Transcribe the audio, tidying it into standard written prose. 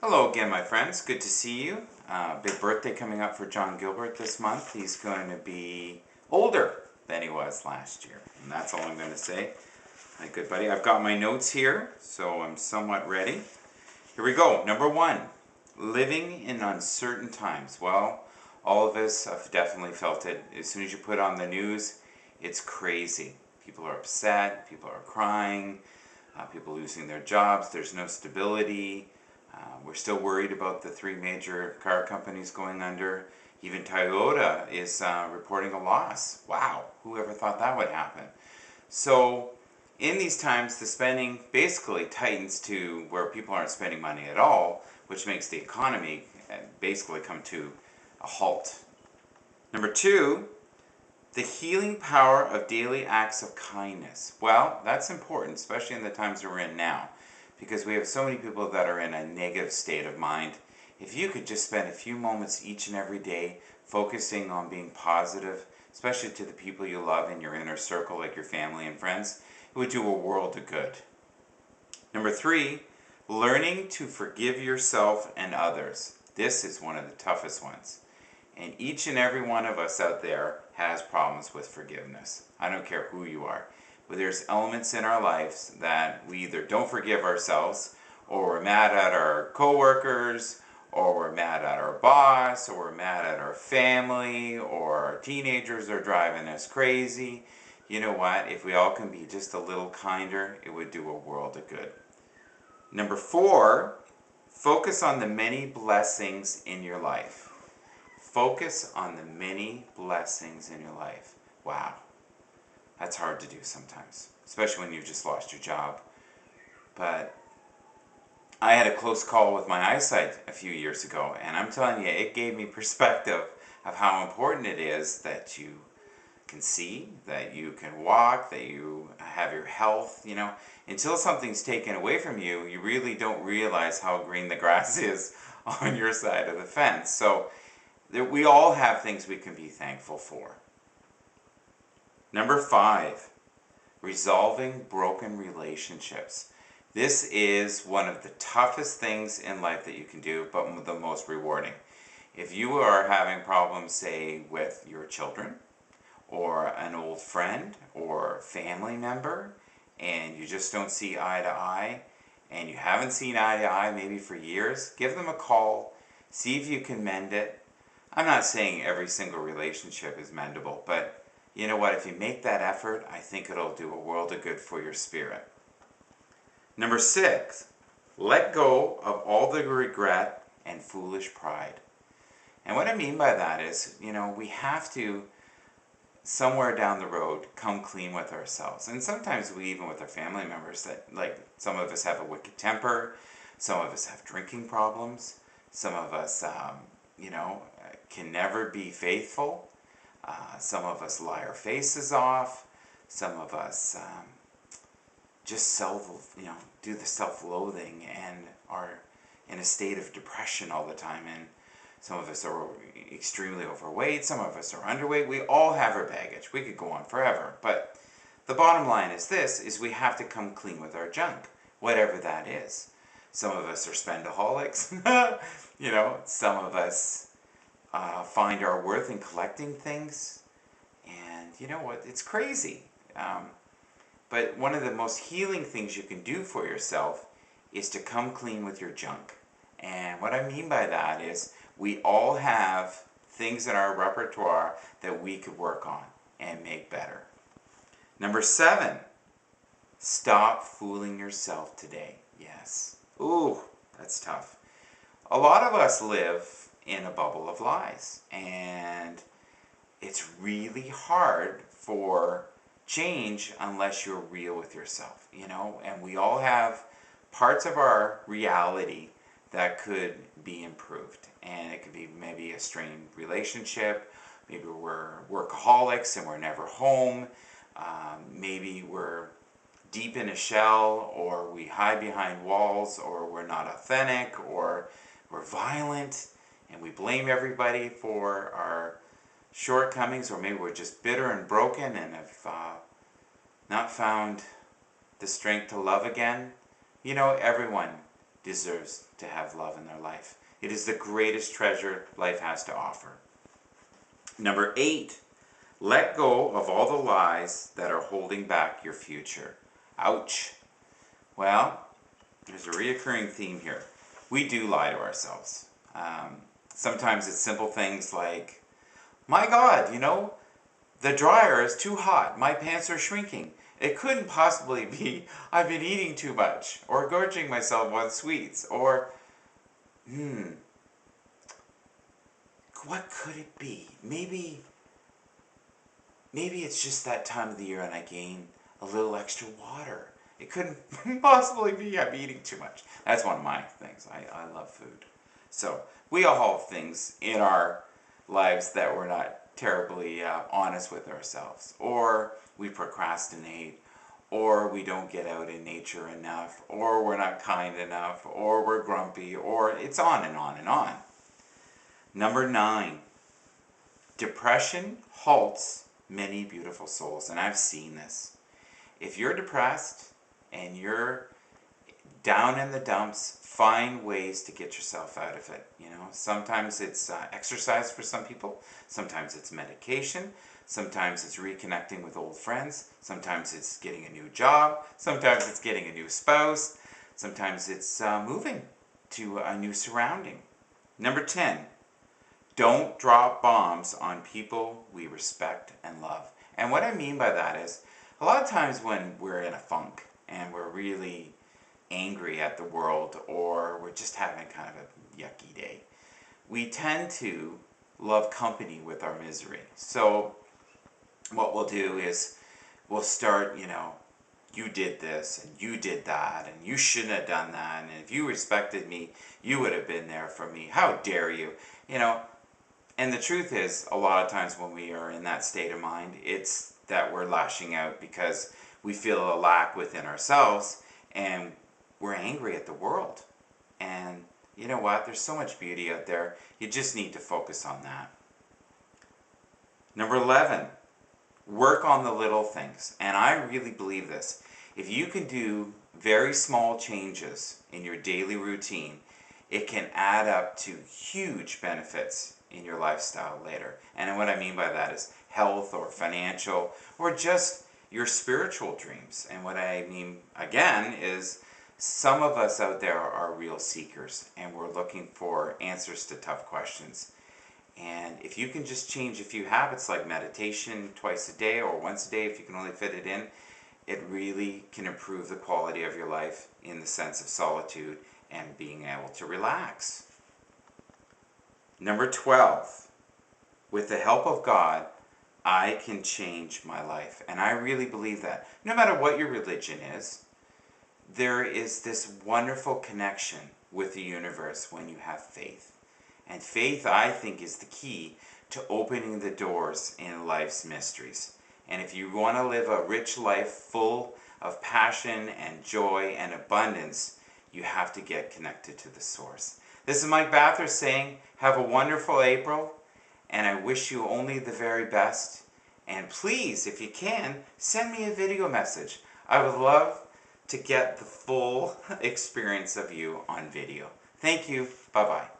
Hello again, my friends. Good to see you. Big birthday coming up for John Gilbert this month. He's going to be older than he was last year, and that's all I'm going to say. My good buddy. I've got my notes here, so I'm somewhat ready. Here we go. Number one, living in uncertain times. Well, all of us have definitely felt it. As soon as you put on the news, it's crazy. People are upset, people are crying, people losing their jobs, there's no stability. We're still worried about the three major car companies going under. Even Toyota is reporting a loss. Wow, who ever thought that would happen? So in these times, the spending basically tightens to where people aren't spending money at all, which makes the economy basically come to a halt. Number two, the healing power of daily acts of kindness. Well, that's important, especially in the times we're in now, because we have so many people that are in a negative state of mind. If you could just spend a few moments each and every day focusing on being positive, especially to the people you love in your inner circle, like your family and friends, it would do a world of good. Number three, learning to forgive yourself and others. This is one of the toughest ones. And each and every one of us out there has problems with forgiveness. I don't care who you are. But there's elements in our lives that we either don't forgive ourselves, or we're mad at our coworkers, or we're mad at our boss, or we're mad at our family, or our teenagers are driving us crazy. You know what? If we all can be just a little kinder, it would do a world of good. Number four, focus on the many blessings in your life. Focus on the many blessings in your life. Wow, that's hard to do sometimes, especially when you've just lost your job. But I had a close call with my eyesight a few years ago, and I'm telling you, it gave me perspective of how important it is that you can see, that you can walk, that you have your health. Until something's taken away from you, you really don't realize how green the grass is on your side of the fence. So we all have things we can be thankful for. Number five, resolving broken relationships. This is one of the toughest things in life that you can do, but the most rewarding. If you are having problems, say, with your children, or an old friend, or family member, and you just don't see eye to eye, and you haven't seen eye to eye maybe for years, give them a call, see if you can mend it. I'm not saying every single relationship is mendable, but you know what? If you make that effort, I think it'll do a world of good for your spirit. Number six, let go of all the regret and foolish pride. And what I mean by that is, we have to, somewhere down the road, come clean with ourselves. And sometimes we, even with our family members, that, like, some of us have a wicked temper, some of us have drinking problems, some of us, can never be faithful. Some of us lie our faces off. Some of us just do the self-loathing and are in a state of depression all the time. And some of us are extremely overweight. Some of us are underweight. We all have our baggage. We could go on forever. But the bottom line is this, is we have to come clean with our junk, whatever that is. Some of us are spendaholics. Some of us find our worth in collecting things. And you know what? It's crazy. But one of the most healing things you can do for yourself is to come clean with your junk. And what I mean by that is we all have things in our repertoire that we could work on and make better. Number seven, stop fooling yourself today. Yes. Ooh, that's tough. A lot of us live in a bubble of lies, and it's really hard for change unless you're real with yourself, and we all have parts of our reality that could be improved, and it could be maybe a strained relationship, maybe we're workaholics and we're never home, maybe we're deep in a shell, or we hide behind walls, or we're not authentic, or we're violent and we blame everybody for our shortcomings, or maybe we're just bitter and broken and have not found the strength to love again. Everyone deserves to have love in their life. It is the greatest treasure life has to offer. Number 8, let go of all the lies that are holding back your future. Ouch. Well, there's a reoccurring theme here. We do lie to ourselves. Sometimes it's simple things like, my God, the dryer is too hot. My pants are shrinking. It couldn't possibly be I've been eating too much or gorging myself on sweets or, what could it be? Maybe it's just that time of the year and I gain a little extra water. It couldn't possibly be I'm eating too much. That's one of my things. I love food. So we all have things in our lives that we're not terribly honest with ourselves. Or we procrastinate. Or we don't get out in nature enough. Or we're not kind enough. Or we're grumpy. Or it's on and on and on. Number 9. Depression halts many beautiful souls. And I've seen this. If you're depressed and you're down in the dumps, find ways to get yourself out of it. Sometimes it's exercise for some people. Sometimes it's medication. Sometimes it's reconnecting with old friends. Sometimes it's getting a new job. Sometimes it's getting a new spouse. Sometimes it's moving to a new surrounding. Number 10, don't drop bombs on people we respect and love. And what I mean by that is, a lot of times when we're in a funk and we're really angry at the world or we're just having kind of a yucky day, we tend to love company with our misery. So what we'll do is we'll start, you did this and you did that and you shouldn't have done that, and if you respected me, you would have been there for me. How dare you? And the truth is, a lot of times when we are in that state of mind, it's that we're lashing out because we feel a lack within ourselves and we're angry at the world. And you know what? There's so much beauty out there. You just need to focus on that. Number 11, work on the little things. And I really believe this. If you can do very small changes in your daily routine, it can add up to huge benefits in your lifestyle later. And what I mean by that is health or financial or just your spiritual dreams. And what I mean, again, is some of us out there are real seekers and we're looking for answers to tough questions. And if you can just change a few habits like meditation twice a day or once a day if you can only fit it in, it really can improve the quality of your life in the sense of solitude and being able to relax. Number 12, with the help of God, I can change my life. And I really believe that. No matter what your religion is, there is this wonderful connection with the universe when you have faith. And faith, I think, is the key to opening the doors in life's mysteries. And if you want to live a rich life full of passion and joy and abundance, you have to get connected to the source. This is Mike Bathurst saying, have a wonderful April, and I wish you only the very best. And please, if you can, send me a video message. I would love to get the full experience of you on video. Thank you. Bye-bye.